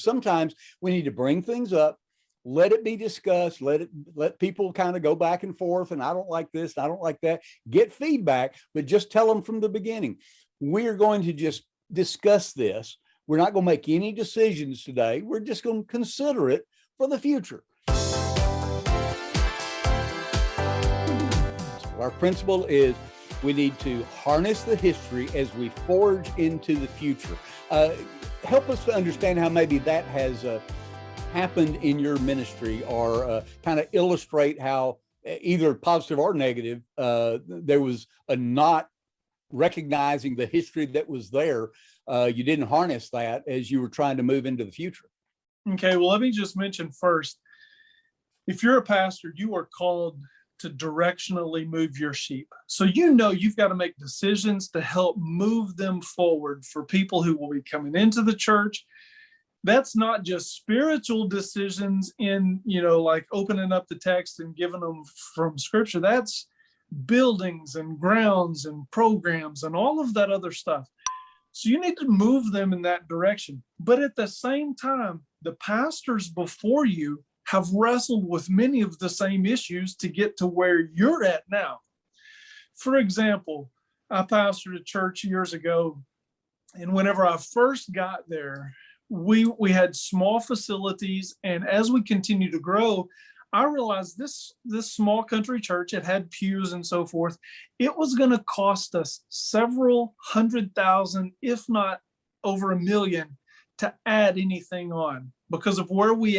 Sometimes we need to bring things up, let it be discussed, let people kind of go back and forth, and I don't like this, I don't like that, get feedback, but just tell them from the beginning, we're going to just discuss this. We're not going to make any decisions today. We're just going to consider it for the future. Our principle is we need to harness the history as we forge into the future. Help us to understand how maybe that has happened in your ministry, or kind of illustrate how, either positive or negative, there was a not recognizing the history that was there. You didn't harness that as you were trying to move into the future. Okay, well, let me just mention first, if you're a pastor, you are called to directionally move your sheep. So you've got to make decisions to help move them forward for people who will be coming into the church. That's not just spiritual decisions in, like opening up the text and giving them from scripture. That's buildings and grounds and programs and all of that other stuff. So you need to move them in that direction. But at the same time, the pastors before you have wrestled with many of the same issues to get to where you're at now. For example, I pastored a church years ago, and whenever I first got there, we had small facilities, and as we continue to grow, I realized this small country church, it had pews and so forth. It was going to cost us several $100,000, if not over $1 million, to add anything on, because of where we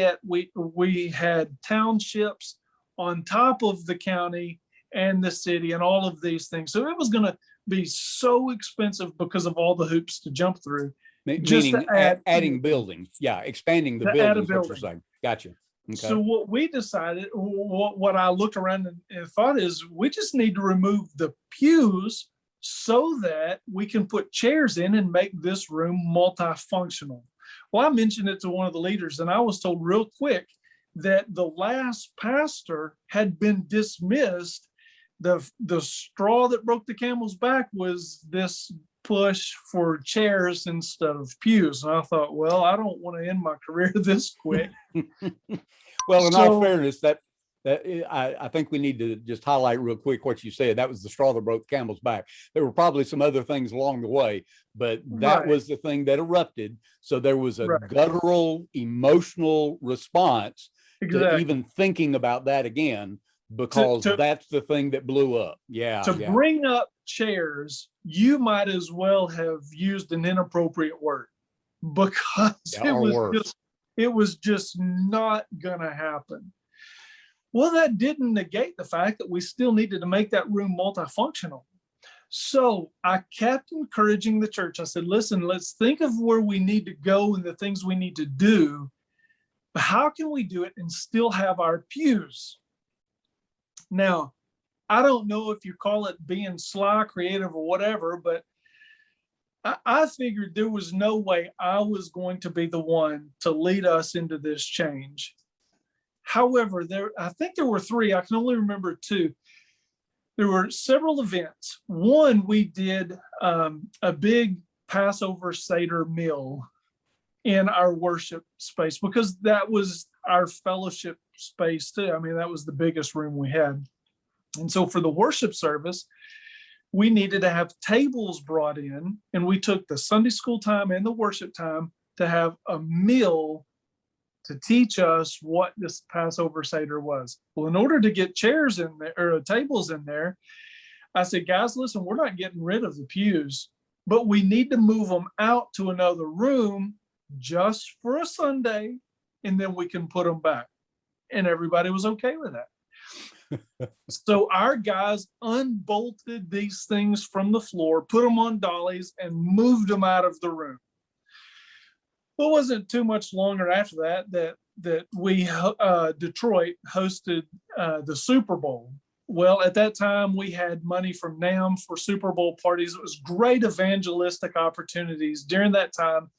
had townships on top of the county and the city and all of these things. So it was going to be so expensive because of all the hoops to jump through. Meaning adding buildings. Yeah, expanding the buildings, what you're saying. Gotcha. Okay. So what we decided, what I looked around and thought is, we just need to remove the pews so that we can put chairs in and make this room multifunctional. Well, I mentioned it to one of the leaders, and I was told real quick that the last pastor had been dismissed. The straw that broke the camel's back was this push for chairs instead of pews. And I thought, well, I don't want to end my career this quick. Well, in all fairness, I think we need to just highlight real quick what you said. That was the straw that broke the camel's back. There were probably some other things along the way, but that was the thing that erupted. So there was a guttural, emotional response to even thinking about that again, because that's the thing that blew up. Bring up chairs, you might as well have used an inappropriate word, because it was just not gonna happen. Well, that didn't negate the fact that we still needed to make that room multifunctional. So I kept encouraging the church. I said, listen, let's think of where we need to go and the things we need to do. But how can we do it and still have our pews? Now, I don't know if you call it being sly, creative, or whatever, but I figured there was no way I was going to be the one to lead us into this change. However, I think there were 3. I can only remember 2. There were several events. One, we did a big Passover Seder meal in our worship space, because that was our fellowship space too. I mean, that was the biggest room we had. And so for the worship service, we needed to have tables brought in, and we took the Sunday school time and the worship time to have a meal to teach us what this Passover Seder was. Well, in order to get chairs in there, or tables in there, I said, guys, listen, we're not getting rid of the pews, but we need to move them out to another room just for a Sunday, and then we can put them back. And everybody was okay with that. So our guys unbolted these things from the floor, put them on dollies, and moved them out of the room. Well, it wasn't too much longer after that we Detroit hosted the Super Bowl. Well, at that time, we had money from NAM for Super Bowl parties. It was great evangelistic opportunities during that time.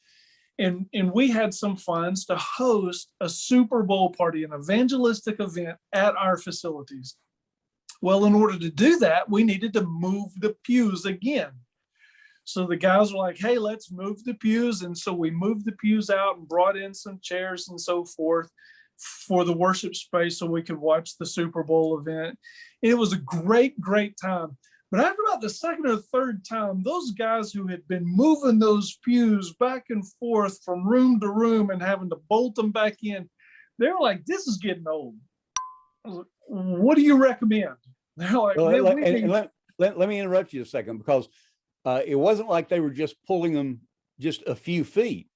And we had some funds to host a Super Bowl party, an evangelistic event at our facilities. Well, in order to do that, we needed to move the pews again. So the guys were like, hey, let's move the pews. And so we moved the pews out and brought in some chairs and so forth for the worship space so we could watch the Super Bowl event. And it was a great, great time. But after about the second or third time, those guys who had been moving those pews back and forth from room to room and having to bolt them back in, they were like, this is getting old. I was like, what do you recommend? They're like, well, let me interrupt you a second, because it wasn't like they were just pulling them just a few feet.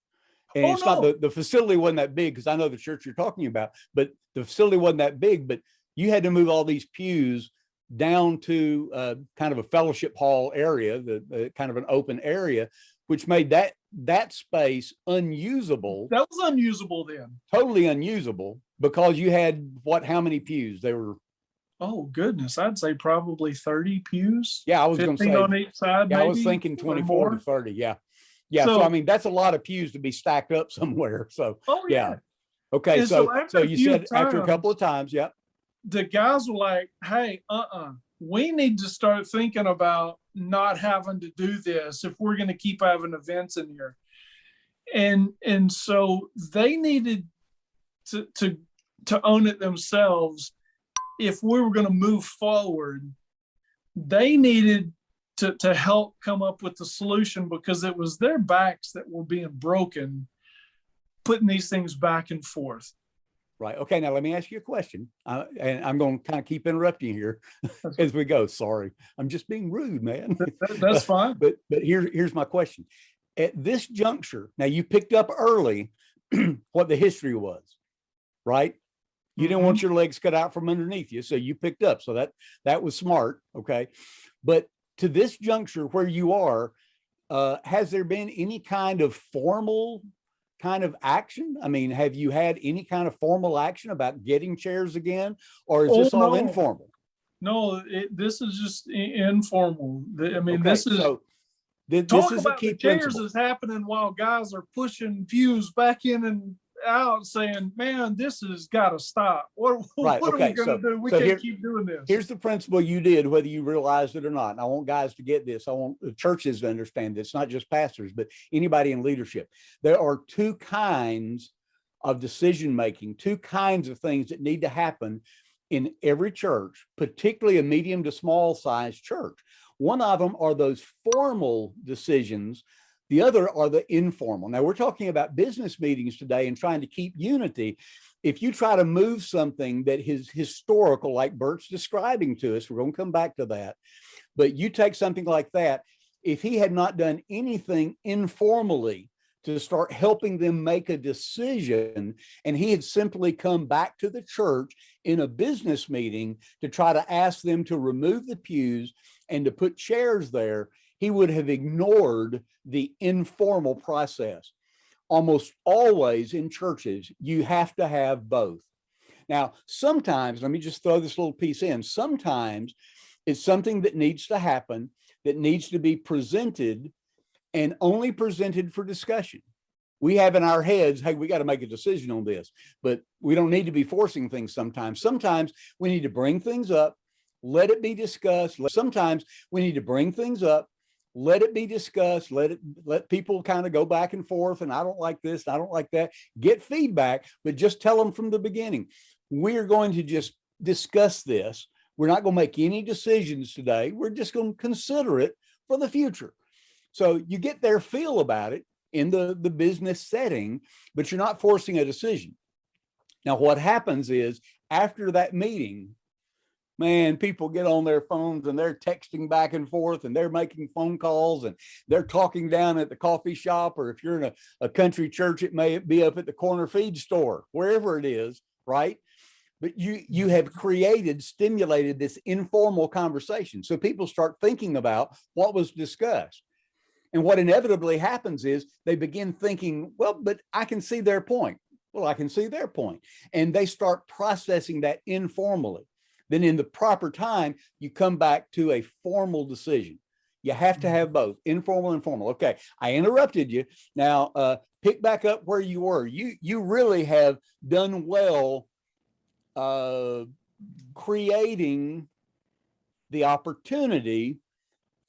And it's not the facility wasn't that big, because I know the church you're talking about, but the facility wasn't that big, but you had to move all these pews down to kind of a fellowship hall area, the kind of an open area, which made that space unusable. That was unusable then. Totally unusable, because you had how many pews? They were, oh goodness, I'd say probably 30 pews. Yeah, I was going to say on each side. Yeah, maybe, I was thinking 24 to 30. Yeah. Yeah. So I mean, that's a lot of pews to be stacked up somewhere. So yeah. Okay. And so you said after a couple of times, yeah. The guys were like, hey, we need to start thinking about not having to do this if we're going to keep having events in here. And so they needed to own it themselves. If we were going to move forward, they needed to help come up with the solution, because it was their backs that were being broken, putting these things back and forth. Right. Okay. Now let me ask you a question, and I'm going to kind of keep interrupting here as we go. Sorry, I'm just being rude, man. That's fine. But here's my question. At this juncture, now you picked up early what the history was, right? You didn't want your legs cut out from underneath you, so you picked up. So that was smart. Okay. But to this juncture where you are, has there been any kind of formal kind of action? I mean, have you had any kind of formal action about getting chairs again, or is this all informal? No, this is just informal. I mean, okay, this is so this is a key chairs is happening while guys are pushing pews back in and out, saying, man, this has got to stop. What are we going to do? We can't keep doing this. Here's the principle you did, whether you realized it or not. And I want guys to get this. I want the churches to understand this, not just pastors, but anybody in leadership. There are two kinds of decision-making, two kinds of things that need to happen in every church, particularly a medium to small size church. One of them are those formal decisions. The other are the informal. Now, we're talking about business meetings today and trying to keep unity. If you try to move something that is historical, like Bert's describing to us, we're going to come back to that. But you take something like that, if he had not done anything informally to start helping them make a decision, and he had simply come back to the church in a business meeting to try to ask them to remove the pews and to put chairs there, he would have ignored the informal process. Almost always in churches, you have to have both. Now, sometimes, let me just throw this little piece in. Sometimes it's something that needs to happen, that needs to be presented, and only presented for discussion. We have in our heads, hey, we got to make a decision on this, but we don't need to be forcing things sometimes. Sometimes we need to bring things up, let it be discussed. Sometimes we need to bring things up, let it be discussed, let people kind of go back and forth, and I don't like this, I don't like that, get feedback, but just tell them from the beginning, we're going to just discuss this. We're not going to make any decisions today. We're just going to consider it for the future. So you get their feel about it in the business setting, but you're not forcing a decision. Now, what happens is after that meeting, man, people get on their phones and they're texting back and forth and they're making phone calls and they're talking down at the coffee shop, or if you're in a country church, it may be up at the corner feed store, wherever it is, right? But you have stimulated this informal conversation. So people start thinking about what was discussed. And what inevitably happens is they begin thinking, well, but I can see their point. Well, I can see their point. And they start processing that informally. Then in the proper time, you come back to a formal decision. You have to have both, informal and formal. Okay, I interrupted you. Now, pick back up where you were. You really have done well creating the opportunity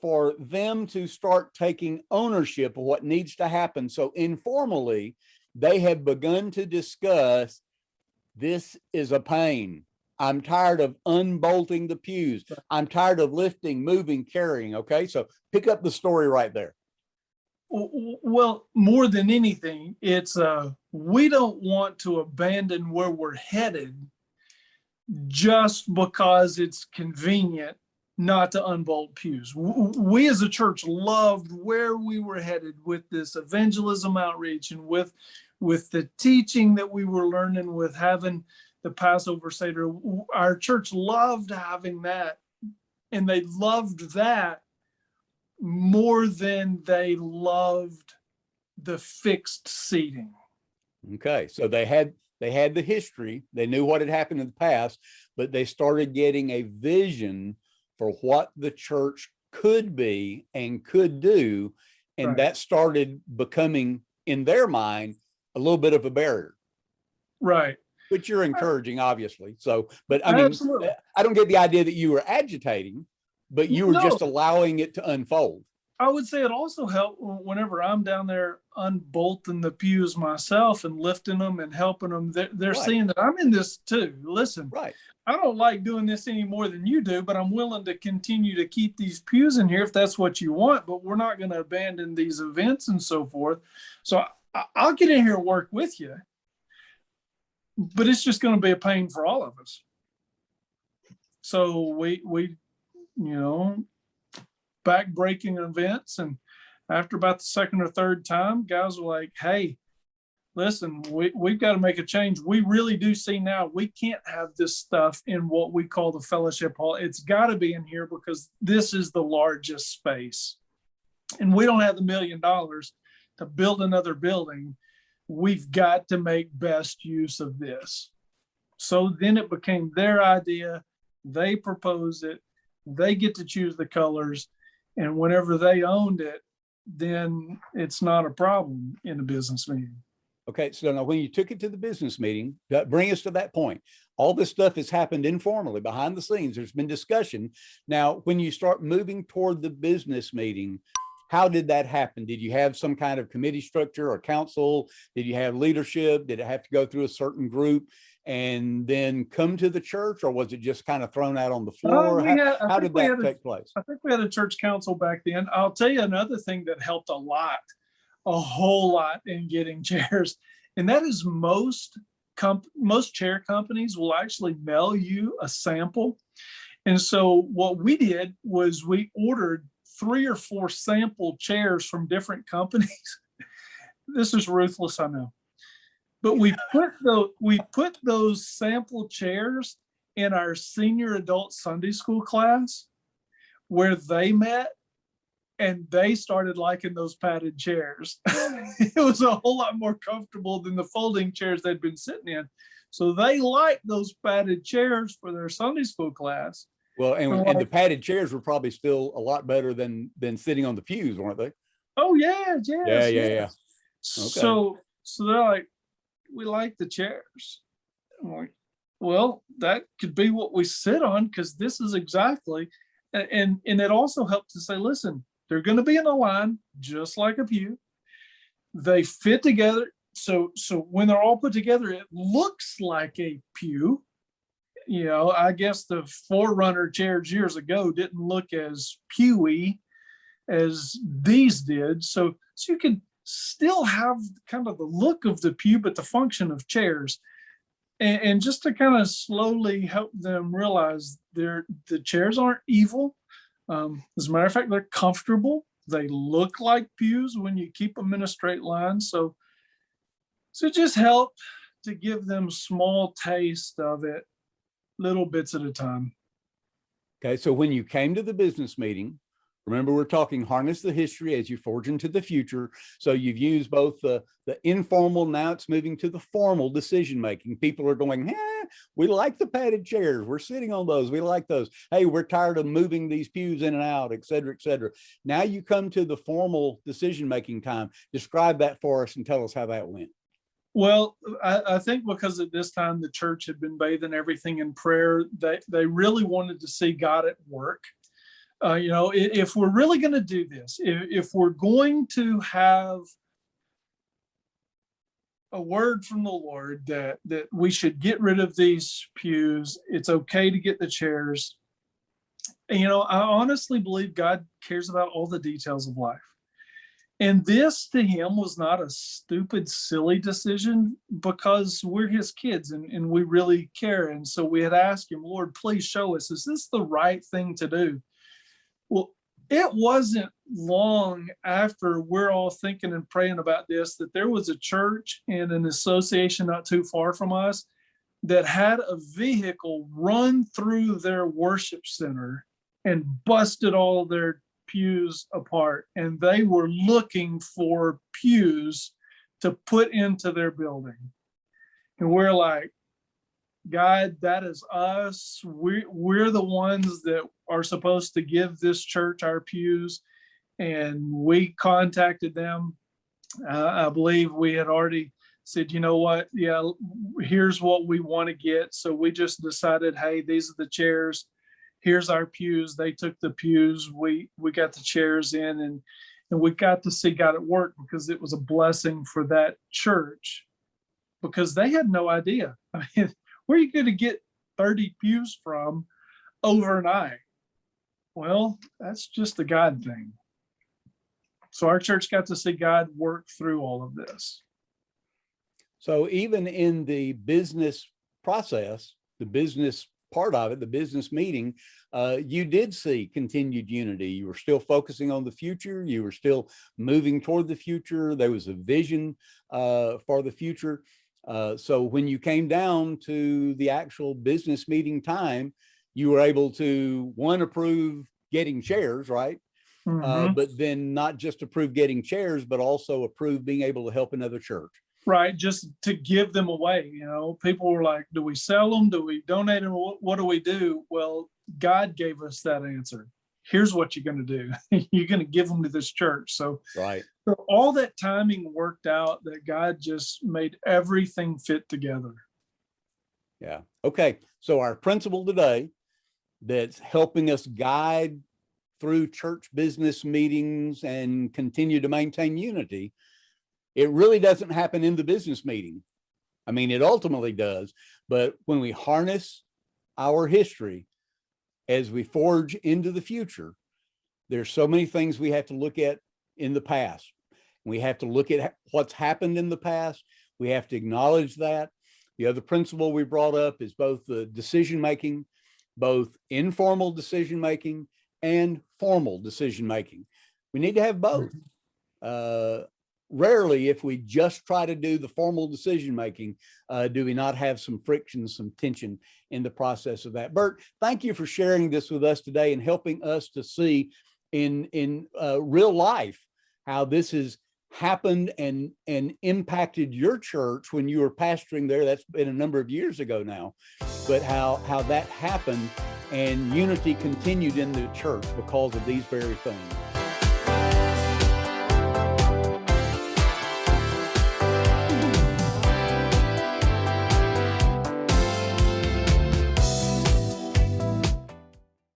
for them to start taking ownership of what needs to happen. So informally, they have begun to discuss, this is a pain. I'm tired of unbolting the pews. I'm tired of lifting, moving, carrying. Okay, so pick up the story right there. Well, more than anything, it's we don't want to abandon where we're headed just because it's convenient not to unbolt pews. We as a church loved where we were headed with this evangelism outreach, and with the teaching that we were learning, with having the Passover Seder. Our church loved having that, and they loved that more than they loved the fixed seating. Okay, so they had the history, they knew what had happened in the past, but they started getting a vision for what the church could be and could do, and Right. that started becoming, in their mind, a little bit of a barrier. Right. Which you're encouraging, obviously. So, but I mean, Absolutely. I don't get the idea that you were agitating, but you were just allowing it to unfold. I would say it also helped whenever I'm down there unbolting the pews myself and lifting them and helping them. They're Right. seeing that I'm in this too. Listen, Right. I don't like doing this any more than you do, but I'm willing to continue to keep these pews in here if that's what you want, but we're not going to abandon these events and so forth. So I'll get in here and work with you, but it's just going to be a pain for all of us. So we back-breaking events, and after about the second or third time, guys were like, hey, listen, we've got to make a change. We really do see now we can't have this stuff in what we call the fellowship hall. It's got to be in here because this is the largest space, and we don't have the $1 million to build another building. We've got to make best use of this. So then it became their idea. They proposed it. They get to choose the colors. And whenever they owned it, then it's not a problem in a business meeting. Okay, so now when you took it to the business meeting, bring us to that point. All this stuff has happened informally behind the scenes. There's been discussion. Now, when you start moving toward the business meeting, how did that happen? Did you have some kind of committee structure or council? Did you have leadership? Did it have to go through a certain group and then come to the church, or was it just kind of thrown out on the floor? How did that take place? I think we had a church council back then. I'll tell you another thing that helped a whole lot in getting chairs, and that is most chair companies will actually mail you a sample. And so what we did was we ordered 3 or 4 sample chairs from different companies. This is ruthless, I know. But we put those sample chairs in our senior adult Sunday school class where they met, and they started liking those padded chairs. It was a whole lot more comfortable than the folding chairs they'd been sitting in. So they liked those padded chairs for their Sunday school class. Well, and the padded chairs were probably still a lot better than sitting on the pews, weren't they? Oh yeah, yes, yeah. Okay. So they're like, we like the chairs. I'm like, well, that could be what we sit on, because this is exactly, and it also helped to say, listen, they're going to be in a line just like a pew. They fit together. So when they're all put together, it looks like a pew. I guess the Forerunner chairs years ago didn't look as pewy as these did. So you can still have kind of the look of the pew, but the function of chairs. And just to kind of slowly help them realize the chairs aren't evil. As a matter of fact, they're comfortable. They look like pews when you keep them in a straight line. So just help to give them small taste of it, little bits at a time. Okay, so when you came to the business meeting, remember, we're talking harness the history as you forge into the future. So you've used both the informal, now it's moving to the formal decision making. People are going, we like the padded chairs. We're sitting on those. We like those. Hey, we're tired of moving these pews in and out, et cetera, et cetera. Now you come to the formal decision making time. Describe that for us and tell us how that went. Well, I think because at this time the church had been bathing everything in prayer, they really wanted to see God at work. If we're really going to do this, if we're going to have a word from the Lord that we should get rid of these pews, it's okay to get the chairs. And, I honestly believe God cares about all the details of life. And this to him was not a stupid, silly decision, because we're his kids and we really care. And so we had asked him, Lord, please show us, is this the right thing to do? Well, it wasn't long after we're all thinking and praying about this that there was a church and an association not too far from us that had a vehicle run through their worship center and busted all their pews apart. And they were looking for pews to put into their building. And we're like, God, that is us. We're the ones that are supposed to give this church our pews. And we contacted them. I believe we had already said, you know what? Yeah, here's what we want to get. So we just decided, hey, these are the chairs. Here's our pews. They took the pews. We got the chairs in, and we got to see God at work, because it was a blessing for that church, because they had no idea. I mean, where are you going to get 30 pews from overnight? Well, that's just a God thing. So our church got to see God work through all of this. So even in the business process, the business part of it, the business meeting, you did see continued unity. You were still focusing on the future. You were still moving toward the future. There was a vision for the future. So when you came down to the actual business meeting time, you were able to, one, approve getting chairs, right? Mm-hmm. But then not just approve getting chairs, but also approve being able to help another church. Right, just to give them away. People were like, do we sell them? Do we donate them? What do we do? Well, God gave us that answer. Here's what you're going to do. You're going to give them to this church. So, right. So all that timing worked out, that God just made everything fit together. Yeah. Okay. So our principle today that's helping us guide through church business meetings and continue to maintain unity, it really doesn't happen in the business meeting. I mean, it ultimately does, but when we harness our history as we forge into the future, there's so many things we have to look at in the past. We have to look at what's happened in the past. We have to acknowledge that. The other principle we brought up is both the decision-making, both informal decision-making and formal decision-making. We need to have both. Rarely, if we just try to do the formal decision-making, do we not have some friction, some tension in the process of that. Bert, thank you for sharing this with us today and helping us to see in real life how this has happened and impacted your church when you were pastoring there. That's been a number of years ago now, but how that happened and unity continued in the church because of these very things.